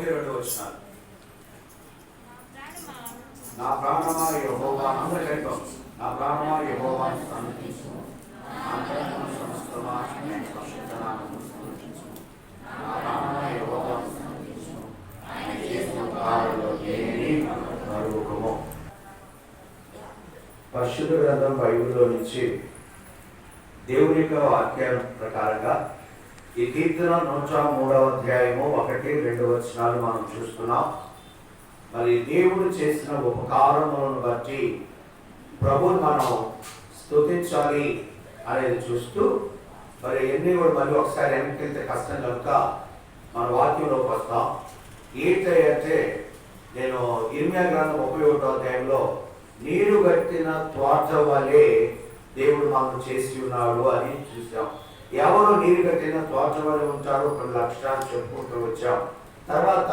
1-2 నా ప్రాణమా యెహోవా అందరికంటాం. నా ప్రాణమా యెహోవాను స్తుతించు, నా అంతరంగం సమస్తమా ఆయన పరిశుద్ధ నామమును స్తుతించు. నా ప్రాణమా యెహోవాను స్తుతించు, ఆయన చేసిన ఉపకారాలలో దేనిని మరువకుము. పరిశుద్ధ గ్రంథం బైబిల్లో నుంచి దేవుని యొక్క వాక్యం ప్రకారంగా ఈ కీర్తన 103వ అధ్యాయము 1-2 మనం చూస్తున్నాం. మరి దేవుడు చేసిన ఉపకారములను బట్టి ప్రభుని మనం స్తుతించాలి అనేది చూస్తూ మరి ఎన్ని కూడా మళ్ళీ ఒకసారి వెనక్కి కష్టం కనుక మన వాక్యంలోకి వస్తాం. ఏంటంటే నేను ఇర్మియా గ్రంథం 31వ అధ్యాయంలో నీరు కట్టిన తోట వలె దేవుడు మాకు చేసి ఉన్నాడు అని చూసాం. ఎవరు నీరు కట్టిన తోట వలె ఉంటారో కొన్ని లక్షణాలు చెప్పుకుంటూ వచ్చాం. తర్వాత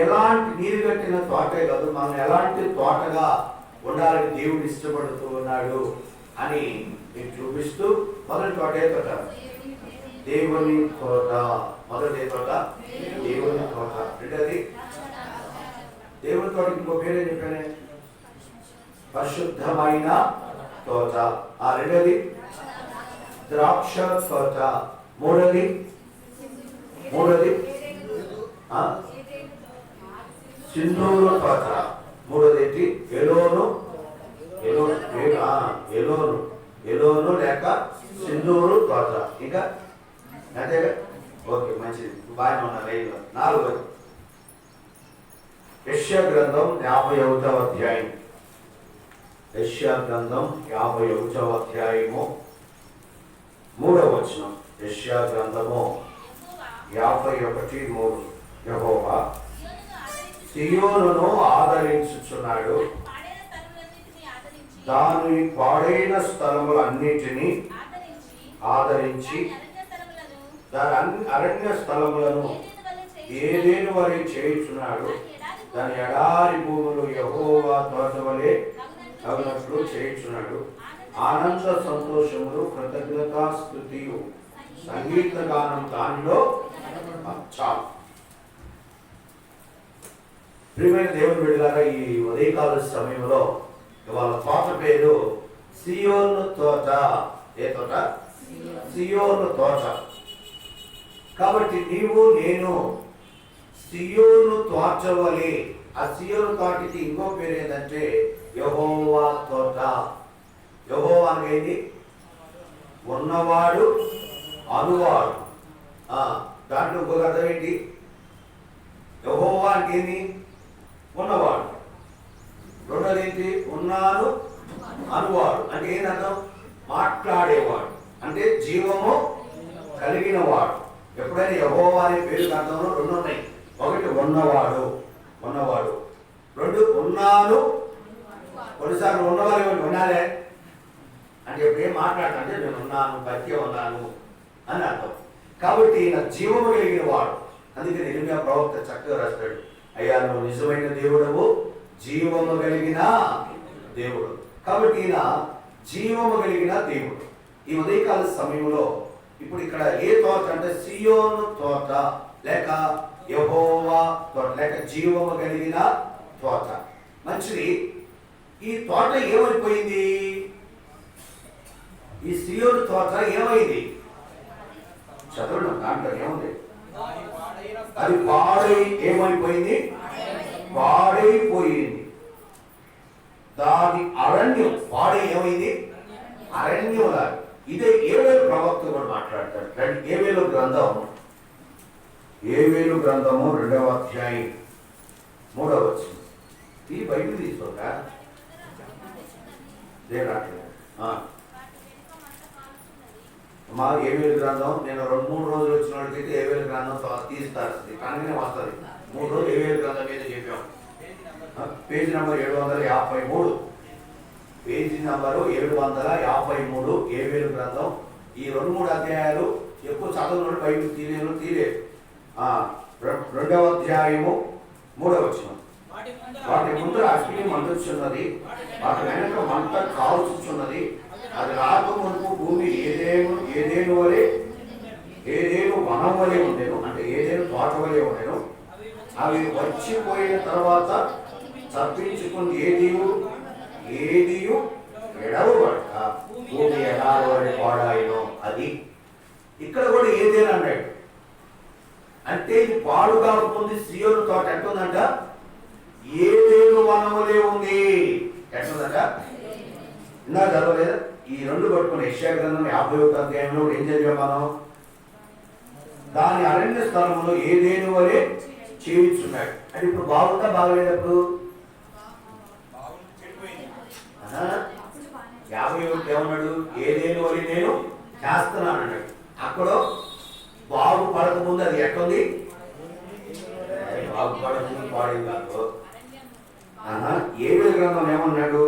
ఎలాంటి నీరు కట్టిన తోటే కాదు, మనం ఎలాంటి తోటగా ఉండాలని దేవుడు ఇష్టపడుతూ ఉన్నాడు అని మీకు చూపిస్తూ మొదటి తోట ఏ తోట? దేవుని తోట. మొదటి తోట దేవుని తోట. రెండోది దేవుని తోటకి ఇంకో పేరు ఏం చెప్పానే? పరిశుద్ధమైన తోట. రెండోది ద్రాక్ష తోట. మూడోది సింధూరు తోట. మూడోది ఏంటి? ఎలోను లేక సింధూరు తోట. ఇంకా అంతే. ఓకే, మంచిది, బాగానే ఉన్నారు. 4 యెషయా గ్రంథం 51వ అధ్యాయం. యెషయా గ్రంథం 51వ అధ్యాయము 3వ వచనం. యెషయా గ్రంథము 51:3. యెహోవా సియోనును ఆదరించుచున్నాడు, దాని పాడైన స్థలములన్నిటినీ ఆదరించి దాని అరణ్య స్థలములను ఏదేను వలె చేయుచున్నాడు. దాని ఎడారి భూములు యెహోవా తోట వలె అగునట్లు చేయుచున్నాడు. ఆనంద సంతోషములు, కృతజ్ఞతా స్తుతియు, సంగీత గానం దానిలో చాలు. ప్రియమైన దేవుని బిడ్డలారా, ఈ ఉదయకాల సమయంలో వాళ్ళ తోట పేరు సియోను తోట. ఏ తోట? సియోను తోట. కాబట్టి నీవు నేను సియోను తోట వలె. ఆ సియోను తోటకి ఇంకో పేరు ఏంటంటే యెహోవా తోట. యెహోవా అనేది ఉన్నవాడు, అనువాడు. దాంట్లో ఇంకొక అర్థం ఏంటి? యెహోవా అంటే ఏంటి? ఉన్నవాడు. రెండోది ఏంటి? ఉన్నాను, అనువాడు. అంటే ఏంటి అర్థం? మాట్లాడేవాడు, అంటే జీవము కలిగిన వాడు. ఎప్పుడైనా యెహోవా అనే పేరు అర్థంలో 2 ఉన్నాయి. ఒకటి ఉన్నవాడు, 2 ఉన్నాను. కొన్నిసార్లు ఉన్నవారు ఉన్నారే అంటే ఎప్పుడేం మాట్లాడతానంటే నేను ఉన్నాను, బతికే ఉన్నాను అని అర్థం. కాబట్టి నా జీవము కలిగిన వాడు. అందుకే ఇర్మియా ప్రవక్త చక్కగా రాస్తాడు, అయ్యా నువ్వు నిజమైన దేవుడవు, జీవము కలిగిన దేవుడు. కాబట్టి ఈయన జీవము కలిగిన దేవుడు. ఈ ఉదయకాల సమయంలో ఇప్పుడు ఇక్కడ ఏ తోట అంటే సియోను తోట లేక యెహోవా తోట లేక జీవము కలిగిన తోట. మంచిది. ఈ తోట ఏమైపోయింది? ఈ సియోను తోట ఏమైంది? చదవడం దాంట్లో ఏముంది? అది పాడై ఏమైపోయింది? పాడైపోయింది. దాని అరణ్యం పాడై ఏమైంది? అరణ్యం. ఇదే ఏవేలు ప్రవక్త కూడా మాట్లాడతాడు. ఏవేలు గ్రంథము 2వ అధ్యాయం 3వ వచనం. ఈ బైబిల్ తీసుకోగా మా ఏవేలు గ్రంథం నేను 2-3 రోజులు వచ్చిన వాళ్ళకైతే ఏవేలు గ్రంథం తీస్తారు, కానీ వస్తుంది. 3 రోజులు ఏవేలు గ్రంథం మీద చెప్పాం. Page number 753. పేజీ నెంబరు 753 ఏవేలు గ్రంథం. ఈ 2-3 అధ్యాయాలు ఎక్కువ చదవడం బైబిల్ తీయలేదు. 2వ అధ్యాయము 3వ వచనం. వాటి ముందు అగ్ని మండుచున్నది, వాటి వెనక మంట కాల్చుచున్నది. అది రాకమునుపు భూమి ఏదేను వలె, ఏదేను వనం వలె ఉండేను, అంటే ఏదేను తోట వలె ఉండేను. అవి వచ్చిపోయిన తర్వాత తప్పించుకుని ఏదియు ఎడవబడక భూమి ఎడారి పాడాయినో అది. ఇక్కడ కూడా ఏదేనా అన్నాడు. అంటే ఇది పాడు కాకముందు సియోను తోట ఎట్టుందంట? ఏదేను వనములే ఉంది. ఎట్లుందంట? ఇందా చదవలేదా? ఈ రెండు పట్టుకుని యెషయా గ్రంథం 51వ అధ్యాయంలో ఏం చదివాం మనం? దాని అరణ్య స్థలంలో ఏదేను వలె జీవించున్నాడు. అంటే ఇప్పుడు బాగుందా బాగలేదప్పుడు? 51 ఏమన్నాడు? ఏదేను వలె నేను చేస్తున్నాను అన్నాడు. అక్కడ బాగుపడక ముందు అది ఎట్టుంది? బాగుపడక పాడేది కాదు. ఏడు గ్రంథం ఏమన్నాడు?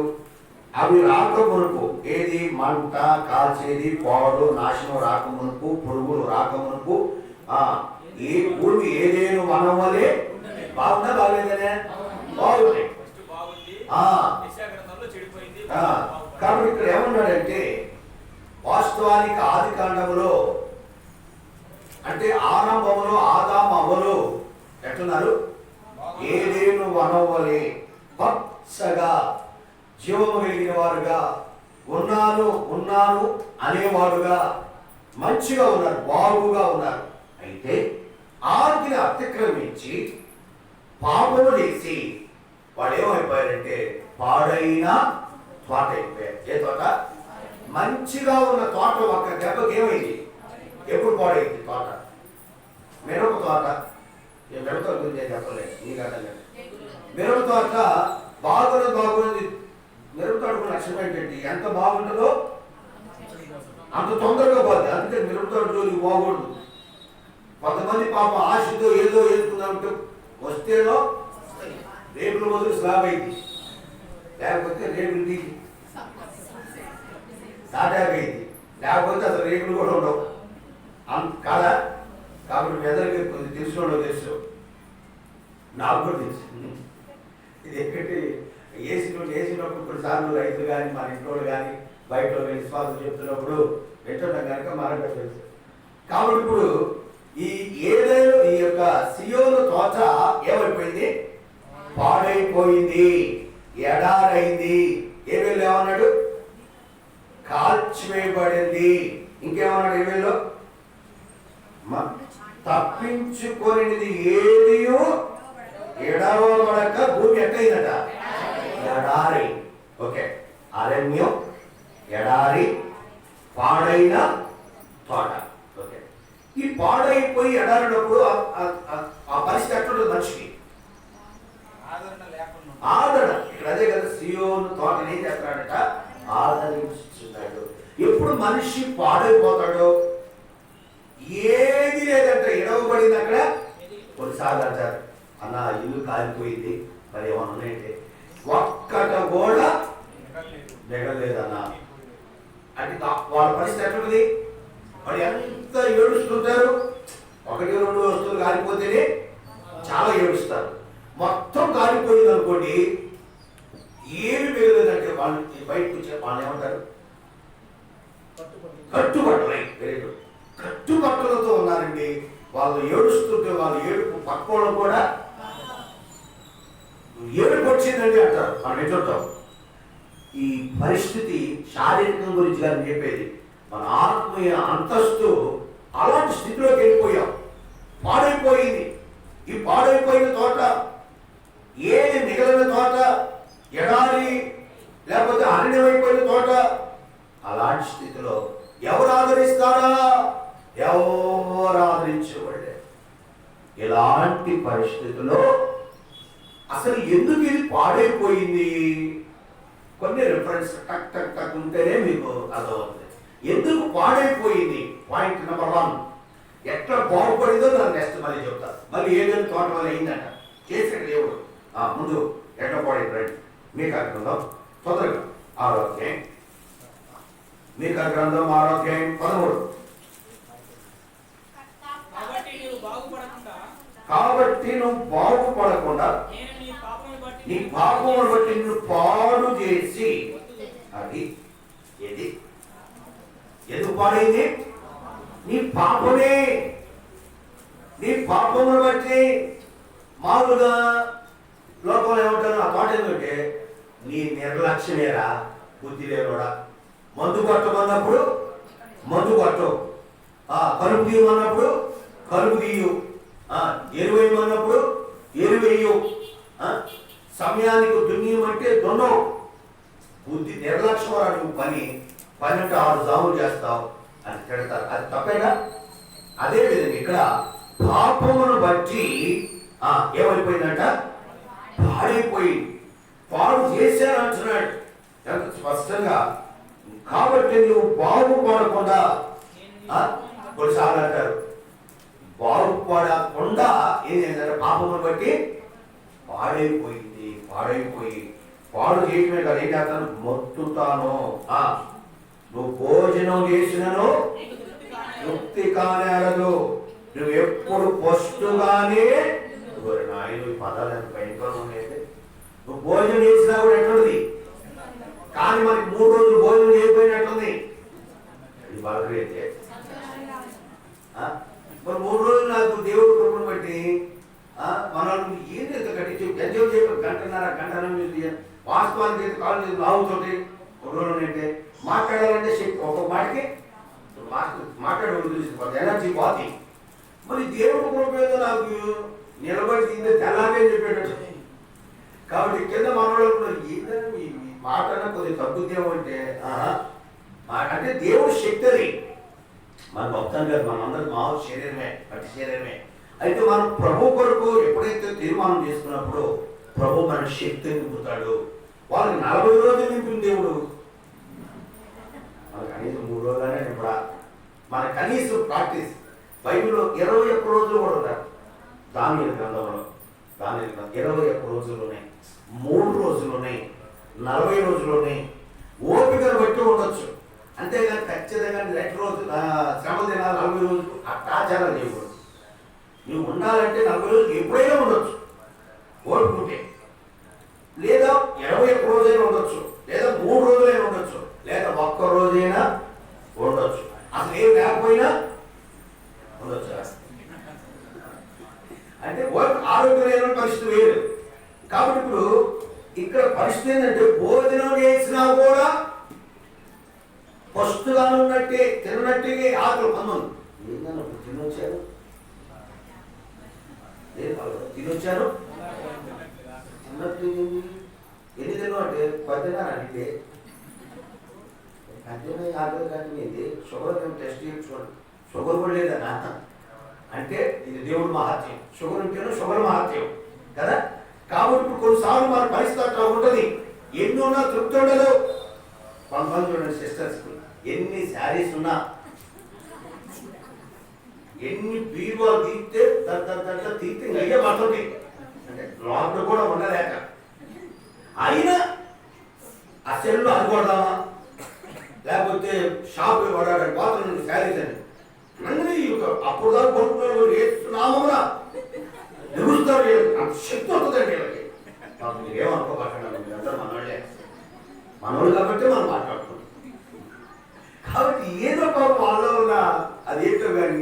అవి రాక మునుపు, ఏది మంట కాల్చేది, పాడు నాశనం రాక మునుపు, పురుగులు రాక మునుపు ఈ భూమి ఏదేను వనం వలె బాగుందా బాగలేదనే? బాగుంది. కాబట్టి ఇక్కడ ఏమన్నాడంటే వాస్తవానికి ఆది కాండములో అంటే ఆరంభంలో ఆదాము అవ్వలు ఎట్లున్నారు? ఏదేను వనం వలె పచ్చగా జీవము కలిగిన వారుగా ఉన్నాను అనేవాడుగా మంచిగా ఉన్నారు, బాగుగా ఉన్నారు. అయితే ఆజ్ఞ అతిక్రమించి పాపము చేసి వాడు ఏమైపోయారంటే పాడైన తోట అయిపోయారు. ఏ తోట? మంచిగా ఉన్న తోట ఒక్క దెబ్బకి ఏమైంది? ఎప్పుడు పాడైంది తోట? మిరప తోట. మిరప తోట గురించి చెప్పలేదు, నీకు అర్థం కాదు. మిరప తోట బాగున్నది. మిరప తోటకు లక్ష్యం ఏంటంటే ఎంత బాగుంటుందో అంత తొందరగా పోతుంది. అందుకే మిరప తోట జోలికి పోకూడదు. కొంతమంది పాప ఆశతో ఏదో వేసుకుందామంటే వస్తేనో రేపుల మొదలు స్లాబ్ అయింది, లేకపోతే రేపులు తీసి సాటాక్ అయింది, లేకపోతే అసలు రేపులు కూడా ఉండవు కాదా. కాబట్టి మెదడుకి కొంచెం తెలుసుకోవడం తెలుసు, నాకు కూడా తెలుసు. ఇది ఎక్కడి వేసినప్పుడు కొన్నిసార్లు రైతులు కానీ మన ఇంట్లో కానీ బయట వెళ్ళి విశ్వాసం చెప్తున్నప్పుడు వింటున్నాం కనుక మనకు తెలుసు. కాబట్టి ఇప్పుడు ఈ ఏదేను ఈ యొక్క సియోను తోట ఏమైపోయింది? పాడైపోయింది, ఎడారైంది. ఏవేళ్ళు ఏమన్నాడు? కాల్చివేయబడింది. ఇంకేమన్నాడు ఏవేళ్ళు? తప్పించుకొనిది ఏదియు ఎడవబడక భూమి ఎక్కయిందట? ఎడారి. ఓకే, అరణ్యం, ఎడారి, పాడైన తోట. ఓకే, ఈ పాడైపోయి ఎడారినప్పుడు ఆ పరిస్థితి ఎట్లుంటుంది మనిషికి? ఆదరణ. ఇక్కడ అదే కదా, సియోను తోటని ఏం చేస్తాడట? ఆదరించున్నాడు. ఎప్పుడు మనిషి పాడైపోతాడో, ఏది లేదంట, ఎడవబడింది అక్కడ. కొన్నిసార్లు అంటారు, అన్న ఇల్లు కాలిపోయింది, మరి ఏమన్నా ఉన్నాయంటే ఒక్కట కూడా మిగలేదన్నా అంటే వాళ్ళ పరిస్థితి ఎట్లుంది? వాడు ఎంత ఏడుస్తుంటారు. 1-2 వస్తువులు కాలిపోతేనే చాలా ఏడుస్తారు. మొత్తం కాలిపోయింది అనుకోండి, ఏమి మిగలేదంటే వాళ్ళు బయటకు వచ్చే వాళ్ళు ఏమంటారు? కట్టుబట్టలై. Very good. కట్టుబట్టలతో ఉన్నారండి. వాళ్ళు ఏడుస్తుంటే వాళ్ళ ఏడుపు పక్కోళ్ళు కూడా ఏడుపు వచ్చిందండి అంటారు. మనం ఎట్లుంటాం? ఈ పరిస్థితి శారీరకం గురించి కానీ చెప్పేది, మన ఆత్మీయ అంతస్తు అలాంటి స్థితిలోకి వెళ్ళిపోయాం. పాడైపోయింది. ఈ పాడైపోయిన తోట, ఏది మిగిలిన తోట, ఎడారి లేకపోతే అరణ్యమైపోయిన తోట, అలాంటి స్థితిలో ఎవరు ఆదరిస్తారా? ఎవరు ఆదరించబడే ఇలాంటి పరిస్థితిలో అసలు ఎందుకు ఇది పాడైపోయింది? కొన్ని రిఫరెన్స్ టక్ టక్ టక్ ఉంటేనే మీకు అర్థమవుతుంది ఎందుకు పాడైపోయింది. పాయింట్ నెంబర్ 1, ఎట్లా బాగుపడిందో దాన్ని నెక్స్ట్ మళ్ళీ చెప్తారు. మళ్ళీ ఏదైనా తోట వల్ల అయిందంట చేసిన దేవుడు. ముందు ఎట్లా పాడైంది రండి. మీకా గ్రంథం తొందరగా 6వ అధ్యాయం. మీకా గ్రంథం 6వ అధ్యాయం 13. కాబట్టి నువ్వు బాగుపడకుండా నీ పాపమును బట్టి నిన్ను పాడు చేసి, అది ఏది ఎందుకు పాడైంది? నీ పాపమే. నీ పాపమును బట్టి మామూలుగా లోకంలో ఏమంటారు ఆ పాట ఏంటంటే నీ నిర్లక్ష్యమేరా బుద్ధి లేనోడా. మందు కొట్టమన్నప్పుడు మందు కొట్టవు, కలుపు తీయమన్నప్పుడు కలుపు తీయు, ఎరువేయమన్నప్పుడు ఎరువేయు, సమయానికి దున్నియమంటే దున్నవు. బుద్ధి నిర్లక్ష్యం నువ్వు పని అంటే 6 జాములు చేస్తావు అని తిడతారు. అది తప్పేగా. అదేవిధంగా ఇక్కడ పాపమును బట్టి ఏమైపోయిందంట, పాడైపోయి పాడు చేశానంటున్నాడు ఎంత స్పష్టంగా. కాబట్టి నువ్వు బాగుపడకుండా, కొన్నిసార్లు అంటారు బాగుపడకుండా ఏంటంటే పాపమును బట్టి పాడైపోయింది. పాడు చేయటమే కదా, ఏం చేస్తాను మొత్తుతాను. నువ్వు భోజనం చేసినను తృప్తి కానేరదు, నువ్వు ఎప్పుడు పొస్తుగానే నాయన పదాలు ఎంత భయంకరంగా ఉన్నాయి. నువ్వు భోజనం చేసినా కూడా ఎట్లుంది, కానీ మనకి 3 రోజులు భోజనం చేయకపోయినట్లుంది. ఇది బాగైతే మరి 3 రోజులు నాకు దేవుడు కృపను బట్టి మనల్ని ఏంటి ఎంత కట్టించి ఎంజాయ్ చేయడం గంటన్నర వాస్తవానికి అయితే కాళ్ళు చేసి లావుతోటి 1 రోజులు అంటే మాట్లాడాలంటే ఒక్కొక్క మాటకి మాట్లాడవలసి ఎనర్జీ పోతి. మరి దేవుడు కృపేదో నాకు నిలబడి తింటే తెల్లాగే చెప్పేటట్టు. కాబట్టి కింద మనవాళ్ళు ఏంటంటే ఈ మాట కొద్దిగా తగ్గుద్దేమో అంటే దేవుడు శక్తి అది. మన భక్తం గారు మనందరికి మామూలు శరీరమే, పట్టి శరీరమే. అయితే మనం ప్రభు కొరకు ఎప్పుడైతే తీర్మానం చేసుకున్నప్పుడు ప్రభు మన శక్తిని నింపుతాడు. వాళ్ళకి 40 రోజులు నింపింది దేవుడు, మన కనీసం 3 రోజులనే నింపడా. మన కనీసం ప్రాక్టీస్ బైబిల్లో 21 రోజులు కూడా ఉంటారు. దానియేలు గ్రంథంలో 21 రోజులు ఉన్నాయి, 3 రోజులు ఉన్నాయి, 40 రోజులు ఉన్నాయి. ఓపికను బట్టి ఉండొచ్చు, అంతేగాని ఖచ్చితంగా 2 రోజులు శ్రమ దినాలు 40 రోజులు అట్టాచారం చేయకూడదు. నువ్వు ఉండాలంటే 40 రోజులు ఎప్పుడైనా ఉండొచ్చు ఓడుకుంటే, లేదా 21 రోజైనా ఉండొచ్చు, లేదా 3 రోజులైనా ఉండొచ్చు, లేదా 1 రోజైనా ఉండొచ్చు, అసలు ఏం లేకపోయినా ఉండొచ్చు. అంటే ఆరోగ్యమైన పరిస్థితి వేరు. కాబట్టి ఇప్పుడు ఇక్కడ పరిస్థితి ఏంటంటే భోజనం చేసినా కూడా ఫస్ట్గా ఉన్నట్టే తిన్నట్టే ఆకలి పొందను. ఏంటన్నా తినొచ్చారు చిన్నట్టు ఎన్ని తిన్నావు అంటే 10 అంటే 10 ఆకలి కానీ షుగర్ టెస్ట్ చేయించుకోండి. షుగర్ కూడా లేదన్నా అంటే ఇది దేవుడు మహత్యం. షుగర్ ఉంటేనో షుగర్ మహత్యం కదా. కాబట్టి ఇప్పుడు కొన్నిసార్లు మన పరిస్థితి అట్లా ఉంటుంది. ఎన్ని ఉన్నా తృప్తి ఉండదు. కొంతమంది చూడండి సిస్టర్స్, ఎన్ని శారీస్ ఉన్నా, ఎన్ని బీరువాలు తీస్తే తీస్తే అయ్యే పడుతుంది అంటే లోపల కూడా ఉండలేక, అయినా ఆ సెల్లో అది కొడదామా, లేకపోతే షాప్ పడాలి బాత్రూమ్ శారీస్ అని అన్నీ అప్పుడు దాకా కొనుక్కున్నారు. వేస్తున్నామా ఎగురుతారు, అంత శక్తి వస్తుందండి వీళ్ళకి. మీరు ఏమనుకోబట్టండి, మీరందరూ మనోళ్ళు కాబట్టి మనం మాట్లాడుతున్నాం. కాబట్టి ఏదో పాపం వాళ్ళలో ఉన్న అదేంటో కానీ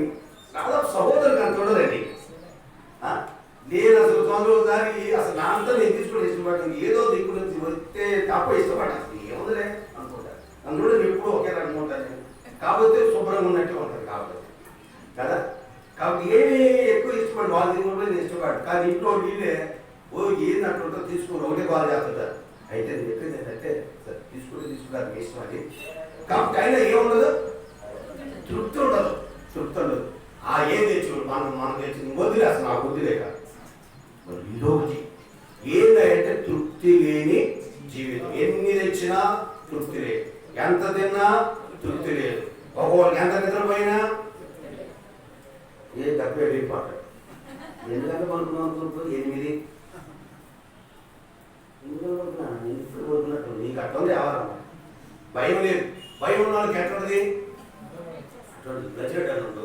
దాదాపు సహోదరులకు అంత ఉండదండి. నేను అసలు తొందరసారి అసలు నా అంతా నేను తీసుకుని ఇష్టపడ్డాను, ఏదో దిక్కు నుంచి వస్తే తప్ప ఇష్టపడ్డాను. అసలు ఏముందిలే అనుకుంటాను, అందులో ఎప్పుడు ఒకే అనుకుంటాను నేను. కాకపోతే శుభ్రంగా ఉన్నట్టే ఉంటుంది కాబట్టి కదా. కాబట్టి ఏమి ఎక్కువ ఇష్టపడి వాళ్ళు తీసుకుంటే నేను ఇష్టపడ్డాను. కానీ ఇంట్లో వీళ్ళే ఏంటంటుంటో తీసుకుని ఒకటే బాగా చేస్తుంటారు. అయితే నేను చెప్పింది ఏంటంటే తీసుకుంటారు మీ ఇష్టం అది. కాబట్టి అయినా ఏముండదు, తృప్తి ఉండదు. ఏం తెచ్చుకోండి మనం తెచ్చింది వద్దులే, అసలు నాకు వద్దులే కాదు. మరి ఇదొకటి ఏంటంటే తృప్తి లేని జీవితం. ఎన్ని తెచ్చినా తృప్తి లేదు, ఎంత తిన్నా తృప్తి లేదు. ఒకవేళ ఎంత నిద్రపోయినా ఏ తప్పే వెళ్ళిపోతాడు. ఎందుకంటే పడుకున్నాం 8 ఇప్పుడు పడుకున్నట్టు నీకు అట్లా రావాలమ్మా. భయం లేదు. భయం ఉన్న వాళ్ళకి ఎట్లుంటుంది, అటువంటి గచ్చినట్టు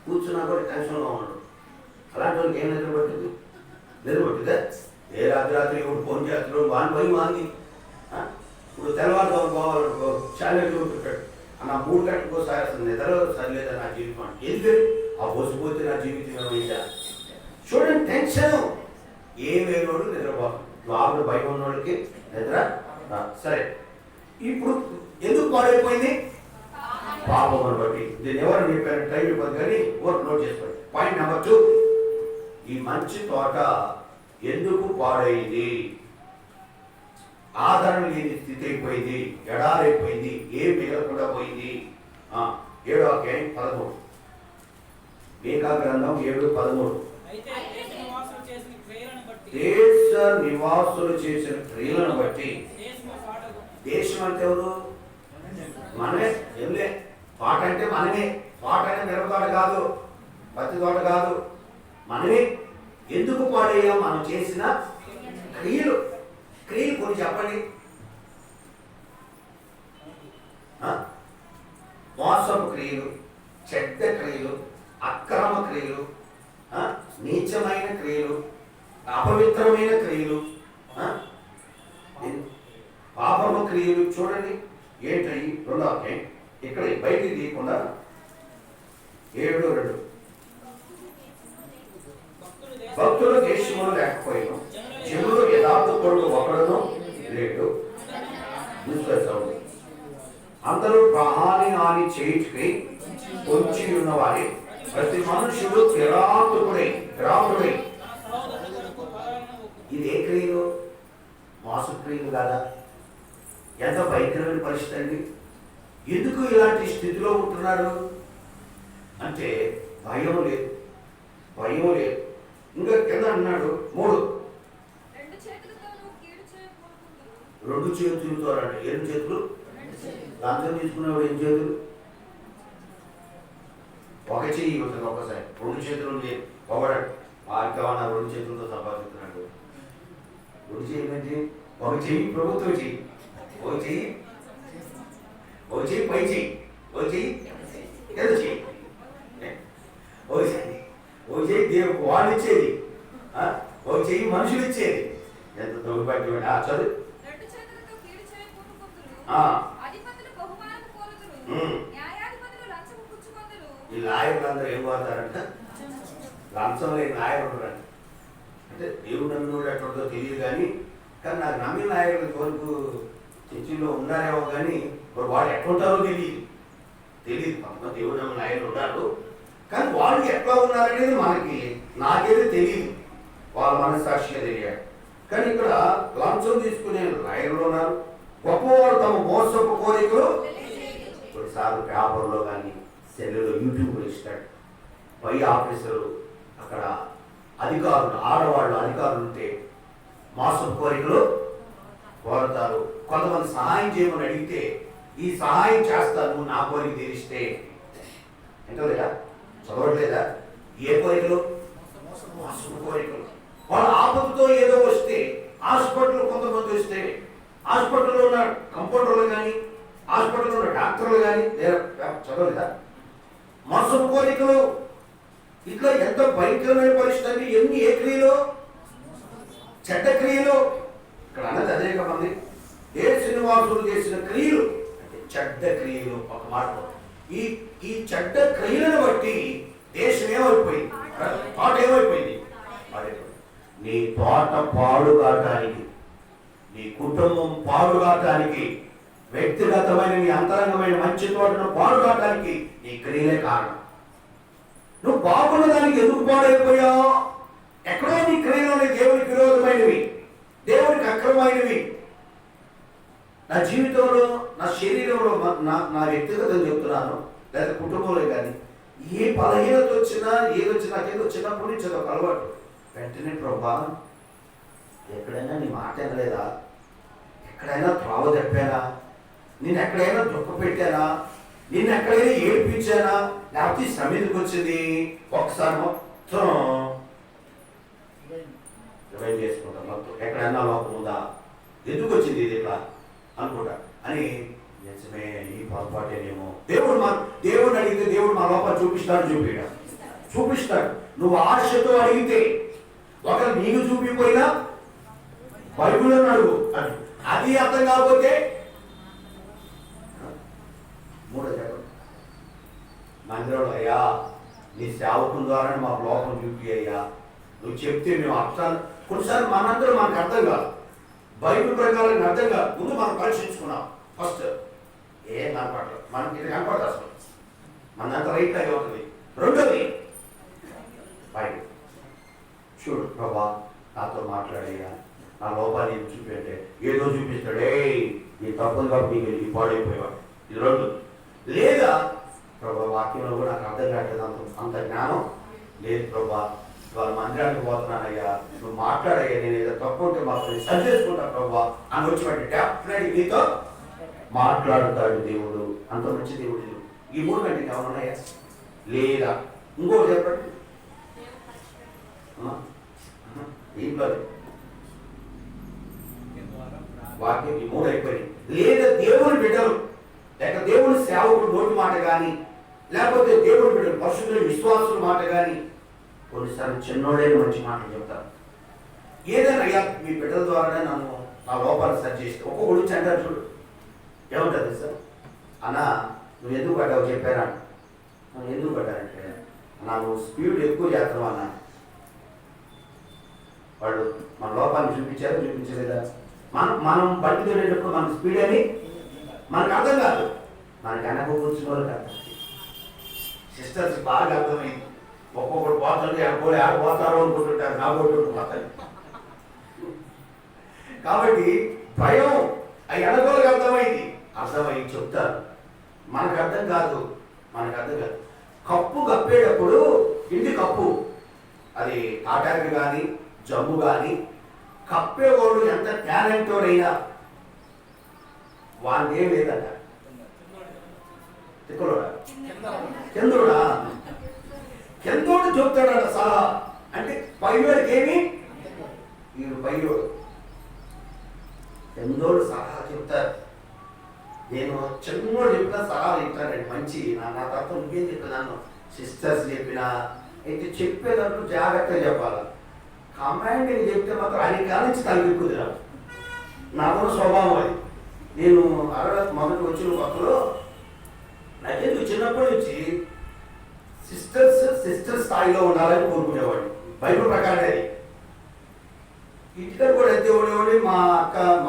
కూర్చున్నా కూడా టెన్షన్గా ఉండడు. అలాంటి వాళ్ళకి ఏం నిద్రపట్టింది? నిద్రపట్టిందా? ఏ రాత్రి ఇప్పుడు ఫోన్ చేస్తున్నాడు, వాని భయం వాంది. ఇప్పుడు తెల్లవారుతో పోవాలనుకో చాలెట్ చూపెట్టాడు, నా 3 గంటలకోసారి అసలు నిద్ర సరిలేదా నా జీవితం అంటే ఎందుకు ఆ పోసిపోతే నా జీవితం ఏమైందా? చూడండి టెన్షన్. ఏం లేనోడు నిద్రపోతాడు, లోపల భయం ఉన్నోడికి నిద్ర రాదు. సరే, ఇప్పుడు ఎందుకు పాడైపోయింది? పాపమును బట్టి. దీన్ని ఎవరు చెప్పారు? టైం ఇవ్వదు కానీ ఓటు నోట్ చేసుకోండి. పాయింట్ నెంబర్ 2, ఈ మంచి తోట ఎందుకు పాడైంది? ఆదరణ లేని స్థితి అయిపోయింది, ఎడారైపోయింది, ఏం మిగలకుండా పోయింది. 7వ అధ్యాయం 13, మీకా గ్రంథం 7:13. దేశ నివాసులు చేసిన క్రియలను బట్టి. దేశం అంటే ఎవరు? మనమే. ఏంలే, తోట అంటే మనమే. తోట అంటే మిరప తోట కాదు, పత్తి తోట కాదు, మనమే. ఎందుకు పాడయ్యాం? మనం చేసిన క్రియలు. క్రియలు కొన్ని చెప్పండి. మోసపు క్రియలు, చెడ్డ క్రియలు, అక్రమ క్రియలు, నీచమైన క్రియలు, అపవిత్రమైన క్రియలు, పాపము క్రియలు. చూడండి ఏంటవి? 2వ అధ్యాయం, ఇక్కడ బయటికి తీయకుండా 7:2. భక్తులు దేశములు లేకపోయినా జనులు యథార్థ కొడుకు ఒకడును లేడు. అందరూ హాని చేయుటకై పొంచి ఉన్నవారి ప్రతి మనుషుడు కిరాతుడై. ఇదే క్రియలు? మోస క్రియలు కాదా? ఎంత భయంకరమైన పరిస్థితి అండి. ఎందుకు ఇలాంటి స్థితిలో ఉంటున్నారు అంటే భయం లేదు. ఇంకా కింద అన్నాడు 3, 2 చేతులతో అంటే ఏం చేతులు? లంచం తీసుకునేవాడు ఏం చేతులు? ఒక చెయ్యి ఇవ్వదు, ఒకసారి 2 చేతులు పొగడాడు. వారికేమన్నా 2 చేతులతో సంపాదిస్తున్నాడు. 2 చెయ్యి, ఒక చెయ్యి ప్రభుత్వం చెయ్యి, ఒక చెయ్యి పై చెయ్యి, ఒక చెయ్యి ఎదు చెయ్యి, ఒక చెయ్యి దేవుడు వాళ్ళు ఇచ్చేది, ఒక చెయ్యి మనుషులు ఇచ్చేది. ఎంత దొంగపట్టి చదువు. ఈ లాయర్లందరూ ఏం వాడతారంట? లంచం లేని నాయకుడు ఉంటారంట. అంటే దేవుడు నమ్మినోడు ఎట్లుందో తెలియదు కానీ నాకు నమ్మిన నాయకులు కోరుకు చర్చిలో ఉన్నారేమో కానీ వాళ్ళు ఎట్లుంటారో తెలియదు. కొంతమంది దేవుడు నమ్మిన నాయకులు ఉన్నారు కానీ వాళ్ళు ఎట్లా ఉన్నారనేది నాకేది తెలియదు. వాళ్ళ మనస్సాక్షిగా తెలియాలి. కానీ ఇక్కడ లంచం తీసుకునే నాయకులు ఉన్నారు. గొప్పవారు తమ మోసపు కోరికలు కొన్నిసార్లు పేపర్లో కానీ సెల్లులో యూట్యూబ్లో ఇస్తాడు. పై ఆఫీసరు అక్కడ అధికారులు, ఆడవాళ్ళు అధికారులు ఉంటే మోసపు కోరికలు కోరుతారు. కొంతమంది సహాయం చేయమని అడిగితే ఈ సహాయం చేస్తాను నా కోరిక తీరిస్తే. ఎంతలేదా? చదవట్లేదా? ఏ కోరికలు? మోసపు కోరికలు. వాళ్ళ ఆపదతో ఏదో వస్తే హాస్పిటల్ కొంతమంది వస్తే హాస్పిటల్లో ఉన్న కంపౌండర్లు కానీ హాస్పిటల్లో ఉన్న డాక్టర్లు కానీ చదవలేదా? మోసపు కోరికలు. ఇట్లా ఎంత భయంకరమైన పరిస్థితి. ఎన్ని ఏ క్రియలు? చెడ్డ క్రియలు. ఇక్కడ అన్నది అనేక మంది దేశ నివాసులు చేసిన క్రియలు అంటే చెడ్డ క్రియలు. ఒక మాట, ఈ చెడ్డ క్రియలను బట్టి దేశం ఏమైపోయింది? తోట ఏమైపోయింది? నీ తోట పాడు కావటానికి, నీ కుటుంబం పాడు కావటానికి, వ్యక్తిగతమైన నీ అంతరంగమైన మంచి తోటను పాడు కావటానికి నీ క్రియలే కారణం. నువ్వు బాగున్న దానికి ఎందుకు పాడైపోయావు? ఎక్కడో నీ క్రియలు దేవునికి విరోధమైనవి, దేవునికి అక్రమైనవి. నా జీవితంలో, నా శరీరంలో, నా వ్యక్తిగతం చెప్తున్నాను, లేదా కుటుంబంలో కానీ ఏ బలహీనత వచ్చినా ఏదొచ్చినా నాకేదో చిన్నప్పటి నుంచి ఒక అలవాటు. వెంటనే ప్రభా ఎక్కడైనా నీ మాట వినలేదా? ఎక్కడైనా త్రోవ తప్పానా? నేను ఎక్కడైనా దుఃఖ పెట్టానా? నిన్ను ఎక్కడైనా ఏడిపించానా? లేకపోతే శ్రమ ఎందుకు వచ్చింది? ఒకసారి మొత్తం రివైండ్ చేసుకుంటాం. మొత్తం ఎక్కడైనా లోపం ఉందా? ఎందుకు వచ్చింది ఇది ఇట్లా అనుకుంటా అని. నిజమే, ఈ పొరపాటేనేమో. దేవుడు అడిగితే దేవుడు మా లోపల చూపిస్తాడు. నువ్వు ఆశతో అడిగితే ఒకరు నీకు చూపిపోయినా బైబిల్లో అడుగు. అది అర్థం కాకపోతే 3వ చెప్పండి. మందిరంలో అయ్యా నీ సేవకుల ద్వారా మాకు లోపం చూపి అయ్యా, నువ్వు చెప్తే మేము అర్థాలు కొన్నిసార్లు మనందరూ మనకు అర్థం కాదు, బైబిల్ ప్రకారం అర్థం కాదు. ముందు మనం పరీక్షించుకున్నాం. ఫస్ట్ ఏం కనపడలేదు, మనకి ఇది కనపడదు అసలు, మనంత రైట్ అయి ఉంటుంది. రెండోది బైబిల్ చూడు, ప్రభా నాతో మాట్లాడేయా, నా లోపాన్ని చూపెట్టే, ఏదో చూపిస్తాడే ఈ తప్పులు కాబట్టి ఈ పాడైపోయేవాడు. ఇది రెండు. లేదా ప్రభా వాక్యంలో కూడా నాకు అర్థం కావట్లేదు, అంత జ్ఞానం లేదు ప్రభా, వాళ్ళ మందిరానికి పోతున్నానయ్యా, నువ్వు మాట్లాడయ్యా, నేను ఏదో తప్పు ఉంటే మాత్రం సరి చేసుకుంటా ప్రభా అని వచ్చినట్టు డెఫినెట్లీ నీతో మాట్లాడుతాడు దేవుడు. అంత మంచి దేవుడు. ఈ మూడు గంటకి ఏమైనా ఉన్నాయా? లేదా ఇంకోటి చెప్పండి, ఇంట్లో వాక్యం ఈ మూడు అయిపోయింది. లేదా దేవుని బిడ్డలు, లేక దేవుని సేవకుడు నోటి మాట కానీ, లేకపోతే దేవుని బిడ్డలు పరిశుద్ధుల విశ్వాసుల మాట కానీ కొన్నిసార్లు చిన్నోడైన మంచి మాటలు చెప్తారు. ఏదైనా అయ్యా మీ బిడ్డల ద్వారానే నన్ను నా లోపాలు సరి చేస్తే ఒక్కొక్కడు వచ్చి అంటారు చూడు, ఏముంటుంది సార్ అన్నా నువ్వు ఎందుకు పడ్డావు చెప్పారా, నువ్వు ఎందుకు పడ్డానంటే నాకు స్పీడ్ ఎక్కువ చేస్తావు అన్న. వాళ్ళు మన లోపాన్ని చూపించారు, చూపించలేదా? మనం బండి తోలేటప్పుడు మన స్పీడ్ అని మనకు అర్థం కాదు, మనకి అనుభవించిన వాళ్ళకి అర్థం. సిస్టర్స్ బాగా అర్థమైంది. ఒక్కొక్కరు పోతుంది, అనుకోలే ఆడిపోతారో అనుకుంటుంటారు, నా కొట్టు పోతారు. కాబట్టి భయం అవి అనుకోలకు అర్థమైంది, అర్థమైంది చెప్తారు. మనకు అర్థం కాదు, కప్పు కప్పేటప్పుడు ఇంటి కప్పు అది తాటాకి కానీ జమ్ము కానీ కప్పేవాడు ఎంత టాలెంటోడైనా వాడిని ఏం లేదట. తిక్కలోడా చంద్రుడా చంద్రుడు చెప్తాడట సలహా. అంటే పైవాడికి ఏమి వీడు పైవాడు చంద్రుడు సలహా చెప్తారు. నేను చంద్రుడు చెప్పిన సలహా చెప్తానండి మంచి, నా తత్వం ఇంకేం చెప్పినాను, సిస్టర్స్ చెప్పినా అయితే చెప్పేటప్పుడు జాగ్రత్తగా చెప్పాలి. కమాండ్ నేను చెప్తే మాత్రం ఆయన కానించి తగ్గిపోతుంది నాకు స్వభావం అది. నేను మొదటి వచ్చిన కొత్తలో నాకెందుకు చిన్నప్పటి నుంచి సిస్టర్ స్థాయిలో ఉండాలని కోరుకునేవాడు. బైబిల్ ప్రకారం అది ఇంటికని కూడా అయితే ఉండేవాడి.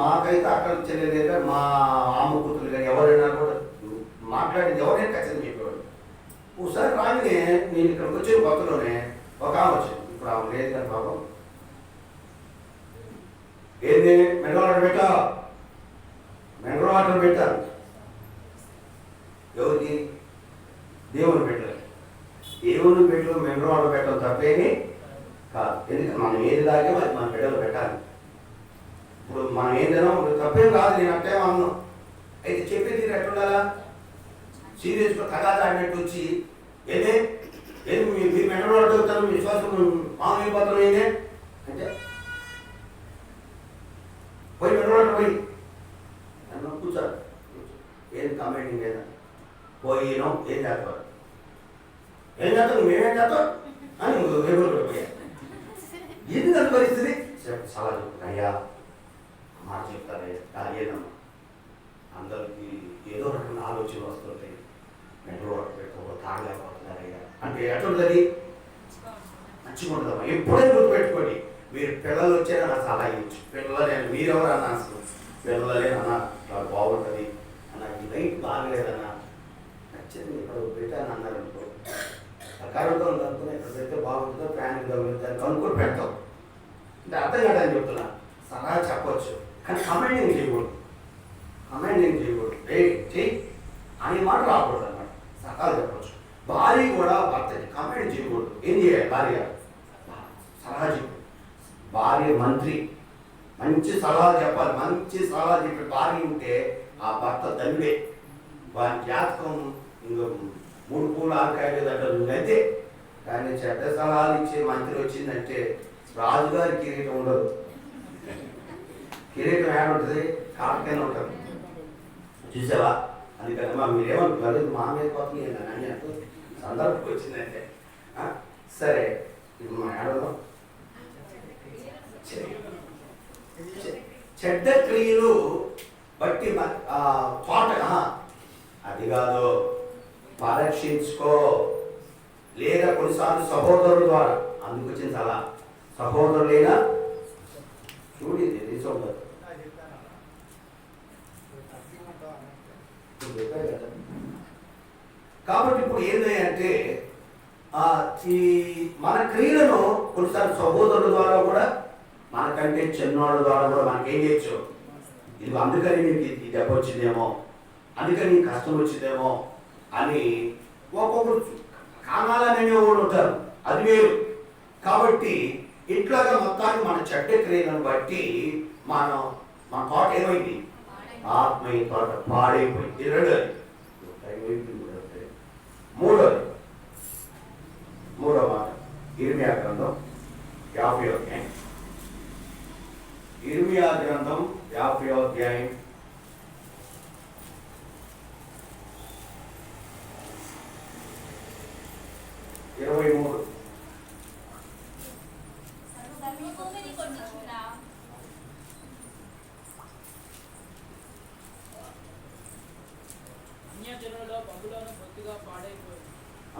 మాకైతే అక్కడ చెల్లెలేదు, మా అమ్మ కూతురు కానీ ఎవరైనా కూడా మాట్లాడేది ఎవరైనా ఖచ్చితంగా చెప్పేవాడు. ఒకసారి రాగానే నేను ఇక్కడికి వచ్చిన కొత్తలోనే ఒక ఆమె వచ్చింది, ఇప్పుడు ఆమె లేదు కానీ పాపం, ఏంది మినరల్ వాటర్ పెట్టారు. ఎవరికి? దేవుని పెట్టారు. దేవుని పెట్టలు మినరల్ వాటర్ పెట్టడం తప్పేమి కాదు. ఎందుకంటే మనం ఏది తాగామో అది మన బిడ్డలు పెట్టాలి. ఇప్పుడు మనం ఏందనో తప్పేం కాదు, నేను అట్టే అన్నాను. అయితే చెప్పేది ఎట్లుండాలా? సీరియస్గా తగాదాడినట్టు వచ్చి ఏదే ఏది మీరు మినరల్ వాటర్ చదువుతారు, మీ విశ్వాసం మామూలు పత్రం ఏందే అంటే పోయి మినరల్ పోయి నన్ను కూర్చోరు, ఏం కామెంటింగ్ లేదా పోయినాం ఏం చేస్తావు, ఏం చేస్తావు మేమేం చేస్తాం అని వేగులు పోయా. ఇది దాని పరిస్థితి. సలహా చెప్తాను, అయ్యా మాట చెప్తారే ఏదమ్మా, అందరికి ఏదో రకమైన ఆలోచన వస్తుంటాయి, మినరల్ వాటర్ పెట్టుకో తాగలేకపోతున్నారయ్యా అంటే ఎట్లుంటుంది, మంచిగా ఉంటుందమ్మా. ఎప్పుడైనా గుర్తుపెట్టుకోండి, మీరు పిల్లలు వచ్చారా నాకు సలహా ఇవ్వచ్చు. పిల్లలే మీరెవరు అన్నా అసలు పిల్లలే అన్న నాకు బాగుంటుంది అన్న, ఈ లైట్ బాగలేదన్నా నచ్చింది ఇక్కడ పెట్టాను అన్నారు అనుకో, కరెంట్ అనుకుని ఇక్కడ పెడితే బాగుంటుందో ఫ్యాన్ తగ్గుతుంది అనుకుని పెడతాం. అంటే అర్థం కాదని చెప్తున్నా. సలహా చెప్పవచ్చు కానీ కమాండింగ్ చేయకూడదు. చెయ్యి అని మాట రాకూడదు అన్నమాట. సలహా చెప్పవచ్చు. భార్య కూడా భర్తకి కమాండ్ చేయకూడదు. ఏం చేయాలి? భార్య సలహా చెప్పు. భార్య మంత్రి, మంచి సలహా చెప్పాలి. మంచి సలహా చెప్పే భార్య ఉంటే ఆ భర్త తండ్రి, వారి జాతకం ఇంకో 3 పూలు 6 కాయలు దగ్గర. కానీ చెడ్డ సలహాలు ఇచ్చే మంత్రి వచ్చిందంటే రాజుగారి కిరీటం ఉండదు. కిరీటం ఏడుంటుంది? కాటకైనా ఉంటుంది. చూసావా? అందుకని మీరేమంటున్నారు, మా మీద పోతుంది అని సందర్భం వచ్చిందంటే సరే ఇది మా ఏడలో చెడ్డ క్రియలు బట్టి తోట అది కాదు, పరీక్షించుకో. లేదా కొన్నిసార్లు సహోదరుల ద్వారా అందుకు వచ్చిన సలహా సహోదరులైన చూడు ఇది ఉండదు. కాబట్టి ఇప్పుడు ఏంటంటే ఈ మన క్రియలను కొన్నిసార్లు సహోదరుల ద్వారా కూడా మనకంటే చిన్నవాళ్ళ ద్వారా కూడా మనకేం చేయొచ్చు. ఇది అందుకని మీకు ఈ దెబ్బ వచ్చిందేమో, అందుకని ఈ కష్టం వచ్చిందేమో అని ఒక్కొక్కరు కారణాలనే వాళ్ళు ఉంటారు, అది వేరు. కాబట్టి ఇట్లాగా మొత్తాన్ని మన చెడ్డ క్రియలను బట్టి మన తోట ఏమైంది, ఆత్మీయ తోట పాడైపోయింది. ఇది రెండోది. మూడో మాట ఇర్మియా గ్రంథం 50వ అధ్యాయం. ఇర్మియా గ్రంథం 50వ అధ్యాయం 23.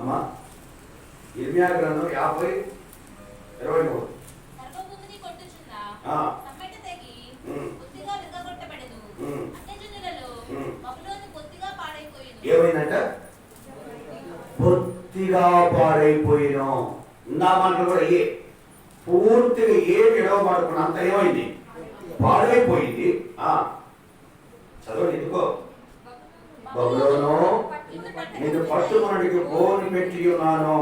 అమ్మా ఇర్మియా గ్రంథం 50:23. ఏమైందంట? పొత్తిగా పాడైపోయిన. నా మాటలు కూడా పూర్తిగా ఏమి ఎడవబడుకున్న అంత ఏమైంది, పాడైపోయింది. చదవండి, ఎందుకో బబులోను నేను పట్టుమనడికి బోని పెట్టి ఉన్నాను,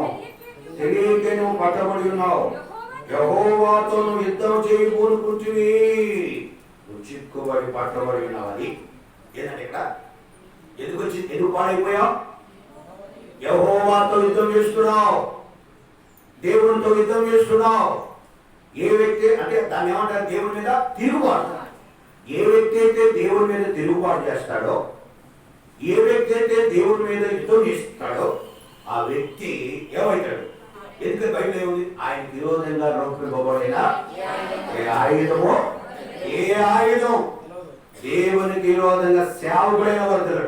తెలియక నువ్వు పట్టబడి ఉన్నావు, యెహోవాతో నువ్వు యుద్ధం చేయబోనుకుంటువి, నువ్వు చిక్కుబడి పట్టబడి ఉన్నావు. అది ఏంటంటే ఇక్కడ ఎందుకు పాడైపోయావు? యెహోవాతో యుద్ధం చేస్తున్నావు, దేవునితో యుద్ధం చేస్తున్నావు. ఏ వ్యక్తి అంటే దాన్ని ఏమంటారు, దేవుని మీద తిరుగుబాటు. ఏ వ్యక్తి అయితే దేవుని మీద తిరుగుబాటు చేస్తాడో, ఏ వ్యక్తి అయితే దేవుని మీద యుద్ధం చేస్తాడో ఆ వ్యక్తి ఏమవుతాడు? ఎందుకంటే బయట ఏముంది, ఆయన విరోధంగా రూపింపబడిన ఏ ఆయుధం దేవునికి విరోధంగా సేవకుడైన వర్ధుడు.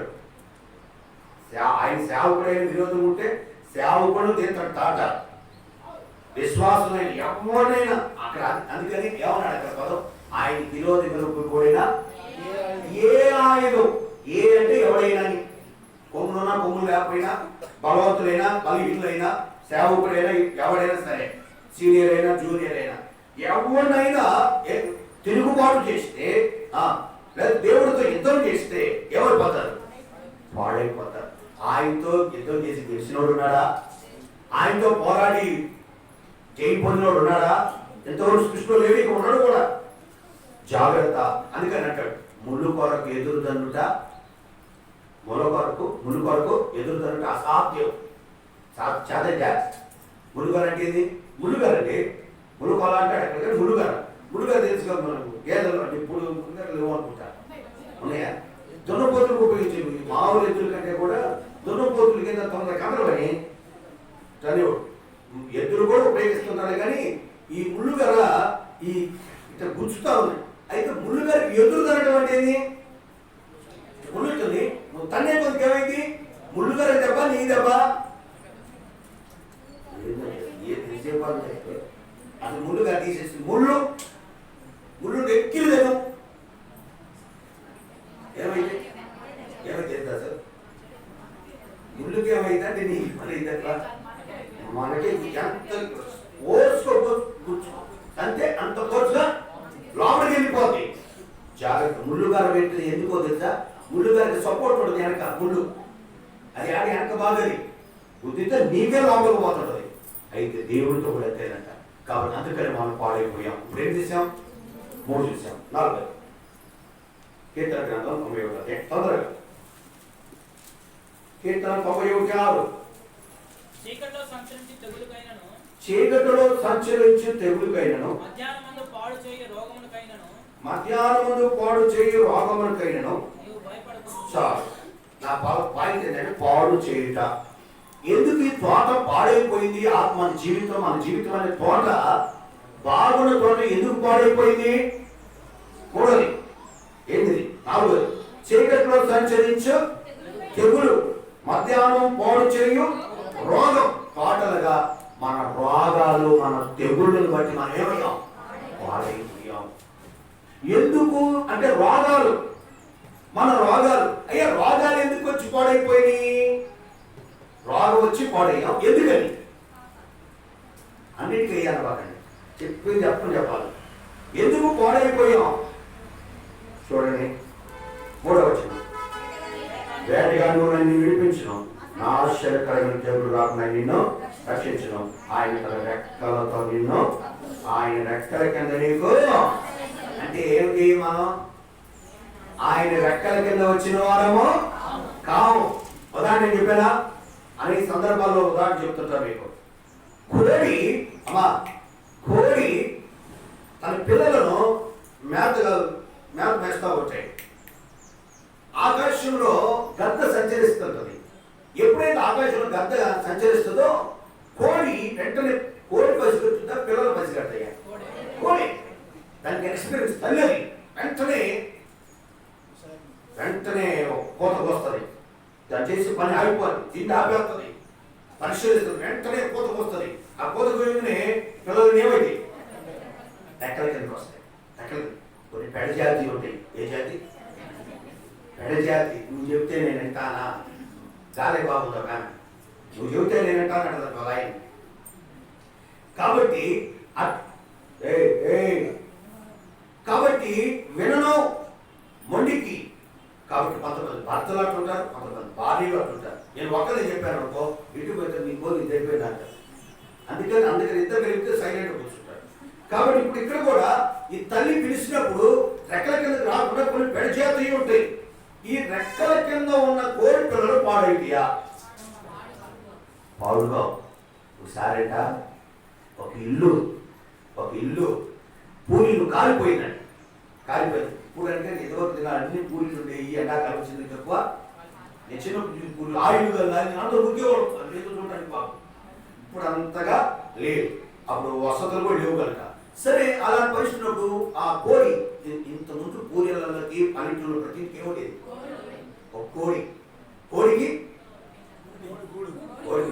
ఆయన సేవకుడైన విరోధం ఉంటే సేవకుడు తీర్థం తాట. విశ్వాసమైన ఎవరైనా అక్కడ, అందుకని ఏమన్నాడు అక్కడ పదం, ఆయన విరోధంగా రూపింపబడిన ఏ ఆయుధం. ఏ అంటే ఎవడైనా, కొమ్ములున్నా కొమ్ములు లేకపోయినా, బలవంతులైనా బలహీనులైనా, సేవకుడైనా ఎవడైనా సరే, సీనియర్ అయినా జూనియర్ అయినా, ఎవరినైనా తిరుగుబాటు చేస్తే లేదా దేవుడితో యుద్ధం చేస్తే ఎవరు పోతారు? పాడైపోతారు. ఆయనతో యుద్ధం చేసి గెలిచినోడు ఉన్నాడా? ఆయనతో పోరాడి జై పొందినోడు ఉన్నాడా? ఎంతవరకు సృష్టిలో లేవి ఇక్కడ ఉన్నాడు కూడా. జాగ్రత్త. అందుకని అంటాడు, ముళ్ళు కొరకు ఎదురు దన్నుట, ముళ్ళు కొరకు ఎదురు దన్నుట అసాధ్యం. చదవా ములుగర అంటే ఏంది? ములుగరండి, ములుగొల అంటాడు అక్కడ. ములుగర తెలుసు కదా మనకు, గేదెలు అంటే ఇప్పుడు ములుగర లేవు అనుకుంటా, ఉన్నాయా? దున్నపోతులకు ఉపయోగించేవి. మామూలు ఎద్దుల కంటే కూడా దున్నపోతుల కింద తొందర కదలవని చదివాడు. ఎద్దులు కూడా ఉపయోగిస్తున్నారు, కానీ ఈ ముళ్ళుగర ఇట్లా గుంచుతా ఉంది. అయితే ముళ్ళుగరకి ఎదురు తనడం అంటే ఏంది? ముళ్ళుతుంది తన్నే కొద్దిగా ఏమైంది? ముళ్ళుగర దెబ్బ నీ దెబ్బ అసలు ముళ్ళుగా తీసేసి ముళ్ళు ఎక్కిలేను. ఏమైతే సార్ ముళ్ళుకి ఏమైందంటే నీ మన ఇదట్లా మనకి ఎంత ఓర్చుకోవచ్చు అంతే, అంత కోర్చుగా లోపలికి వెళ్ళిపోతుంది. జాగ్రత్త. ముళ్ళుగార పెట్టింది ఎందుకో తెలుసా? ముళ్ళుగారికి సపోర్ట్ ఉంటుంది వెనక ముళ్ళు, అది ఆడి వెనక బాగది బుద్ధితో నీకే లోపలికి పోతుంటుంది. అయితే దేవుడితో కూడా అంతేనంట. కాబట్టి అందుకని మనం పాడైపోయాం. ఇప్పుడు ఏం చేసాం? 3 చూసాం. 40 కీర్తన గ్రంథం 91 తొందరగా. కీర్తన 91:6. చీకటిలో సంచరించి తెగులుకైనను, మధ్యాహ్నమందు పాడు చేయు రోగములకైనను చాలు. నా పాయింట్ ఏంటంటే పాడు చేయుట. ఎందుకు ఈ తోట పాడైపోయింది? మన జీవితం అనే తోట బాగున్న తోట ఎందుకు పాడైపోయింది? 3. ఏంటిది? 4. చీకట్లో సంచరించు తెగులు, మధ్యాహ్నం పాడు చేయు రోగం. తోటలుగా మన రోగాలు మన మన తెగుళ్ళను బట్టి మనం ఏమయ్యాం? పాడైపోయాం. ఎందుకు అంటే రోగాలు, మన రోగాలు. అయ్యా రోగాలు ఎందుకు వచ్చి పాడైపోయినాయి? రోగం వచ్చి పాడయ్యాం ఎందుకని? అన్నిటికీ వేయాలి బాగండి, చెప్పాలి. ఎందుకు పాడైపోయాం? చూడండి 3వ వచనం. వేటగా నువ్వు నన్ను విడిపించును, నా ఆశ్చర్యకరమైన తెగులు రాకుండా నిన్ను రక్షించును. ఆయన తన రెక్కలతో నిన్ను, ఆయన రెక్కల కింద నీకు. అంటే ఏమిటి? మనం ఆయన రెక్కల కింద వచ్చిన వారము కాము. ఉదాహరణ చెప్పానా? అనేక సందర్భాల్లో ఉదాహరణ చెప్తుంటా మీకు. కోడి తన పిల్లలను మేత మేస్తా వచ్చాయి. ఆకాశంలో గద్ద సంచరిస్తుంటది. ఎప్పుడైతే ఆకాశంలో గద్ద సంచరిస్తుందో కోడి వెంటనే కోడి పసిగొట్టుందా, పిల్లలు పసిగడతాయా? కోడి దానికి ఎక్స్పీరియన్స్ తల్లి వెంటనే కోతకు వస్తుంది. దాన్ని చేసి పని ఆగిపోతుంది, తిండి ఆపేస్తుంది, పరిశీలిస్తుంది, వెంటనే కోతకు వస్తుంది. ఆ కోతకు వెంటనే పిల్లలు ఏమైంది? రెక్కల కిందకి వస్తాయి. రెక్కల కొన్ని పెడ జాతి ఉంటాయి. ఏ జాతి? పెడ జాతి. నువ్వు చెప్తే నేను వింటానా? గాలే బాగుందా కానీ నువ్వు చెబితే నేను వింటానంట ఆయన. కాబట్టి వినను మొండికి. కాబట్టి కొంతమంది భర్తలు అంటుంటారు, కొంతమంది భార్యలు అంటుంటారు. నేను ఒక్కనే చెప్పాను అనుకో, ఇంటికి పోతే నీ కోరి ఇది అయిపోయింది అంటారు. అందుకని ఇద్దరు కలిపితే సైలెంట్ కూర్చుంటారు. కాబట్టి ఇప్పుడు ఇక్కడ కూడా ఈ తల్లి పిలిచినప్పుడు రెక్కల కింద రాకుండా కొన్ని పెడచేతవి ఉంటాయి. ఈ రెక్కల కింద ఉన్న కోడి పిల్లలు పాడైపోయా? పాడుగా. ఒకసారిట ఒక ఇల్లు పూరీలు కాలిపోయింది. పూలు అంటే ఏదో అన్ని పూరీలు ఉండేవి. ఎండాకాలం వచ్చింది తక్కువ. నేను చిన్న పూలు ఆయిల్ అందరూ ఉద్యోగం లేదు చూడడానికి బాబు. ఇప్పుడు అంతగా లేదు, అప్పుడు వసతులు కూడా లేవు కనుక. సరే, అలా పరిస్థితున్నప్పుడు ఆ కోడి ఇంత ముందు పూరీలకి పల్లెటూరు ప్రతి ఇంటికి ఏమిటి? ఒక కోడికి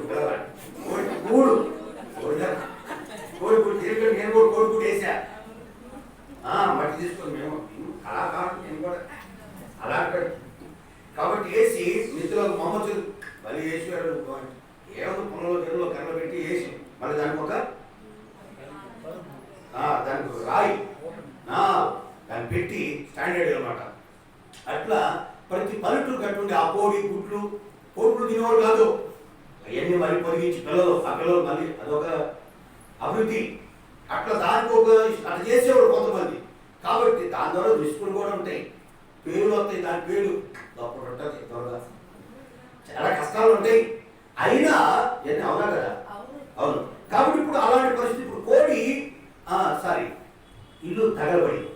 పిల్లవాడు, కోడి గూడు తిరిగి నేను కూడా కోడి గూడు వేసా. మట్టి తీసుకొని మేము కళాకారం నేను కూడా అలా అంటాడు. కాబట్టి వేసి నిధులో మమ్మల్ని మళ్ళీ వేసి ఏమో పొలంలో చెరువులో కర్ర పెట్టి వేసి మళ్ళీ దానికి రాయి దాన్ని పెట్టి స్టాండర్డ్ అనమాట. అట్లా ప్రతి పల్లెటూరు కట్టుండి ఆ కోడుగుడ్లు తినేవాడు కాదు. అవన్నీ మళ్ళీ పొదిగించి ఆ పిల్లలు మళ్ళీ అదొక అభివృద్ధి. అట్లా దానికి అట్లా చేసేవాడు కొంతమంది. కాబట్టి దాని ద్వారా రిస్కులు కూడా ఉంటాయి, పేర్లు వస్తాయి. దాని పేరు అప్పుడు ఉంటుంది, త్వరగా చాలా కష్టాలు ఉంటాయి. అయినా ఎన్ని అవునా కదా? అవును. కాబట్టి ఇప్పుడు అలాంటి పరిస్థితి. ఇప్పుడు కోడి ఇల్లు తగలబడింది.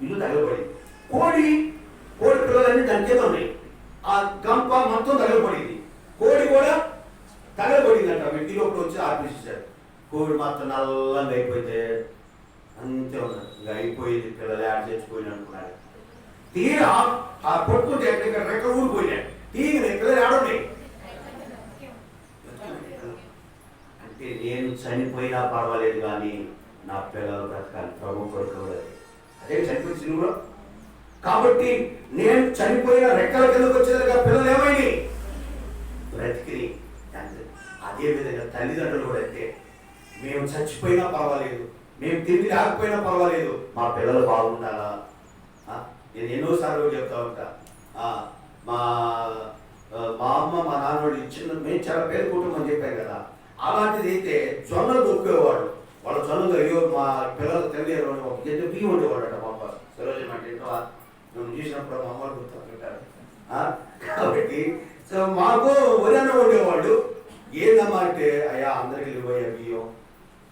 ఇల్లు తగలబడింది. కోడి పిల్లలన్నీ దాని చేత ఉన్నాయి. ఆ గంప మొత్తం తగలబడింది. కోడి కూడా తగలబడిందంట. ఇంటిలోకి వచ్చి ఆర్పిస్తారు. కోడి మాత్రం నల్లంగా అయిపోతే అంతే ఉన్నది. ఇంకా అయిపోయింది, పిల్లలు యాడ్ చేసిపోయిన అనుకున్నారు. తీరా ఆ కొట్టుకుంటే ఎక్కడ రెక్క ఊడిపోయినాయి. తీగనే పిల్లలు ఆడున్నాయి. అంటే నేను చనిపోయినా పర్వాలేదు కానీ నా పిల్లలు బ్రతకాలి, ప్రభు కొరకు. అదే చనిపోయింది కూడా. కాబట్టి నేను చనిపోయిన రెక్కల కిందకు వచ్చేదాకా పిల్లలు ఏమైంది? బ్రతికిని. అదేవిధంగా తల్లిదండ్రులు కూడా అయితే మేము చచ్చిపోయినా పర్వాలేదు, మేము తిరిగి రాకపోయినా పర్వాలేదు, మా పిల్లలు బాగుండాలా. నేను ఎన్నోసార్లు చెప్తా ఉంటా. మా అమ్మ మా నాన్నోళ్ళు చిన్న మేము చాలా పేద కుటుంబం చెప్పాను కదా. అలాంటిది అయితే జొన్నలు దొక్కేవాడు. వాళ్ళ జొన్నలు అయ్యో మా పిల్లలు తెలియదు ఒక గెద్ద బియ్యం ఉండేవాడట. మా అమ్మ సరోజన అంటే మేము చూసినప్పుడు మా అమ్మలు గుర్తుంటారు. కాబట్టి సో మాకు వరన్న ఉండేవాళ్ళు. ఏందమ్మా అంటే అయ్యా అందరికి ఇవ్వయ్యా బియ్యం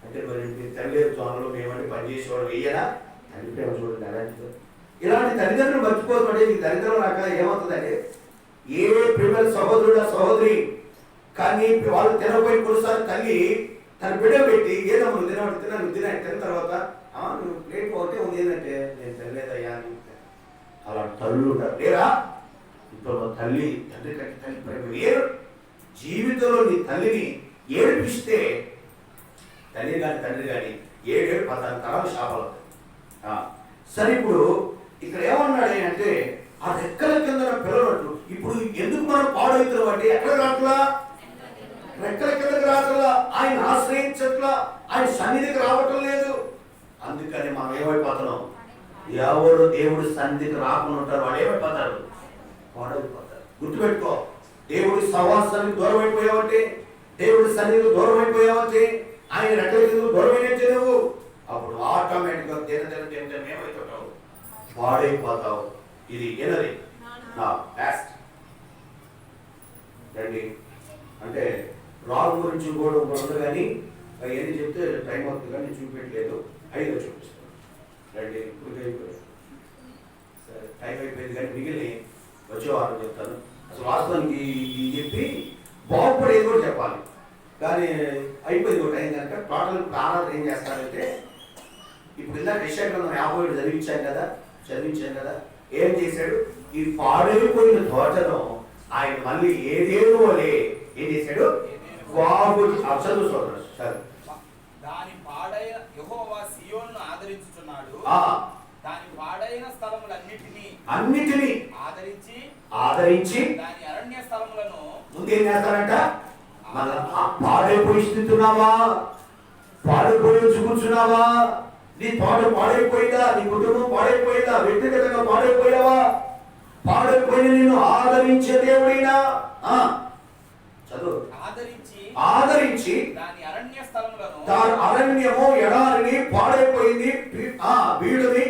అంటే, మరి తల్లిదండ్రులు జొన్నలు మేమంటే పనిచేసేవాడు వెయ్యనా? తల్లి ప్రేమ చూడండి అలాంటిది. ఇలాంటి తల్లిదండ్రులు మర్చిపోతుంటే ఈ దరిద్రం రకాల ఏమవుతుందంటే, ఏ ప్రేమ సహోదరి కానీ వాళ్ళు తినబోయి కొడుసారి తల్లి తన బిడ్డ పెట్టి ఏదమ్మా నువ్వు తిన్న తర్వాత నువ్వు ప్లేట్ ఒకటే ఉంది ఏంటంటే నేను తినలేదయ్యా అని. అలా తల్లు ఉంటారు లేరా? ఇప్పుడు తల్లి తండ్రి కంటే తల్లి ప్రేమ వేరు. జీవితంలో నీ తల్లిని ఏడిపిస్తే తల్లి కానీ తండ్రి కానీ 7-14 తరాలు శాపాలు. సరే ఇప్పుడు ఇక్కడ ఏమన్నాడు అంటే ఆ రెక్కల కింద పిల్లలు ఇప్పుడు ఎందుకు మనం పాడవుతున్నాం అంటే ఎక్కడ రాట్లా, రెక్కల కిందకి రాట్లా, ఆయన ఆశ్రయించట్లా, ఆయన సన్నిధికి రావటం లేదు. అందుకని మనం ఏమైపోతున్నాం, ఎవరు దేవుడి సన్నిధికి రాకుండా ఉంటారు వాడు ఏమైపోతారు, పాడైపోతారు. గుర్తుపెట్టుకో, దేవుడి సహవాసానికి దూరం అయిపోయావంటే, దేవుడి సన్నిధికి దూరం అయిపోయావంటే, ఆయన రెక్కల కిందకు దూరం అయినట్టే నువ్వు, అప్పుడు ఆటోమేటిక్గా దిన ఏమైపోతావు, పాడైపోతావు. ఇది ఏనది నా లాస్ట్ రండి. అంటే రాగు గురించి కూడా ఉండదు కానీ అవన్నీ చెప్తే టైం అవుతుంది కానీ చూపించలేదు, 5 చూపిస్తాను రండి. ఇప్పుడు సరే టైం అయిపోయింది కానీ మిగిలిన వచ్చే వారం చెప్తాను. అసలు వాస్తవానికి చెప్పి బాగుపడేది కూడా చెప్పాలి కానీ అయిపోయింది కూడా టైం కనుక టోటల్ ప్రాణాలు ఏం చేస్తారంటే ఇప్పుడు ఇందాక యెషయా 50 చదివించాను కదా ఏం చేశాడు, ఈ పాడైపోయిన తోటను ఆయన మళ్ళీ ఏదేను వలే ఏం చేశాడు, బాగు చదువు చూడండి సార్. దాని పాడైన యెహోవా సియోనును ఆదరించుచున్నాడు, దాని పాడైన స్థలములన్నిటిని ఆదరించి దాని అరణ్య స్థలములను ముందేం చేస్తారంట, మన పాడైపోయి స్థితున్నావా, పాడైపోయి చూస్తున్నావా, నీ తోట పాడైపోయిందా, నీ కుటుంబం పాడైపోయిందా, వ్యక్తిగతంగా పాడైపోయావా, పాడైపోయిన నిన్ను ఆదరించే దేవుడైనా చదువు ఆదరించి దాని అరణ్యము ఎడారిని పాడైపోయింది వీడుని